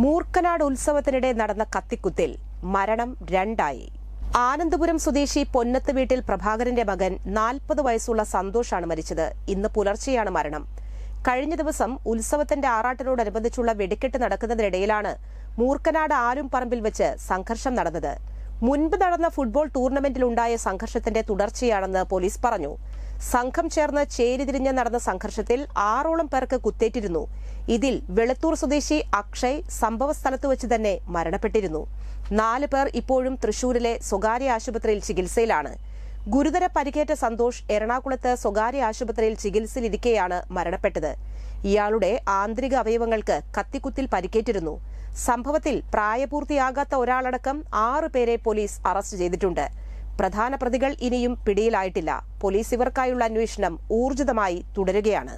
മൂർക്കനാട് ഉത്സവത്തിനിടെ നടന്ന കത്തിക്കുത്തിൽ മരണം രണ്ടായി. ആനന്ദപുരം സ്വദേശി പൊന്നത്ത് വീട്ടിൽ പ്രഭാകരന്റെ മകൻ 40 വയസ്സുള്ള സന്തോഷാണ് മരിച്ചത്. ഇന്ന് പുലർച്ചെയാണ് മരണം. കഴിഞ്ഞ ദിവസം ഉത്സവത്തിന്റെ ആറാട്ടിനോടനുബന്ധിച്ചുള്ള വെടിക്കെട്ട് നടക്കുന്നതിനിടയിലാണ് മൂർക്കനാട് ആലുംപറമ്പിൽ വെച്ച് സംഘർഷം നടന്നത്. മുൻപ് നടന്ന ഫുട്ബോൾ ടൂർണമെന്റിലുണ്ടായ സംഘർഷത്തിന്റെ തുടർച്ചയാണെന്ന് പോലീസ് പറഞ്ഞു. സംഘം ചേർന്ന് ചേരിതിരിഞ്ഞ് നടന്ന സംഘർഷത്തിൽ 6ഓളം പേർക്ക് കുത്തേറ്റിരുന്നു. ഇതിൽ വെളുത്തൂർ സ്വദേശി അക്ഷയ് സംഭവസ്ഥലത്ത് വെച്ച് തന്നെ മരണപ്പെട്ടിരുന്നു. 4 പേർ ഇപ്പോഴും തൃശൂരിലെ സ്വകാര്യ ആശുപത്രിയിൽ ചികിത്സയിലാണ്. ഗുരുതര പരിക്കേറ്റ സന്തോഷ് എറണാകുളത്ത് സ്വകാര്യ ആശുപത്രിയിൽ ചികിത്സയിലിരിക്കെയാണ് മരണപ്പെട്ടത്. ഇയാളുടെ ആന്തരിക അവയവങ്ങൾക്ക് കത്തിക്കുത്തിൽ പരിക്കേറ്റിരുന്നു. സംഭവത്തിൽ പ്രായപൂർത്തിയാകാത്ത ഒരാളടക്കം 6 പേരെ പോലീസ് അറസ്റ്റ് ചെയ്തിട്ടുണ്ട്. പ്രധാന പ്രതികൾ ഇനിയും പിടിയിലായിട്ടില്ല. പോലീസ് ഇവർക്കായുള്ള അന്വേഷണം ഊർജിതമായി തുടരുകയാണ്.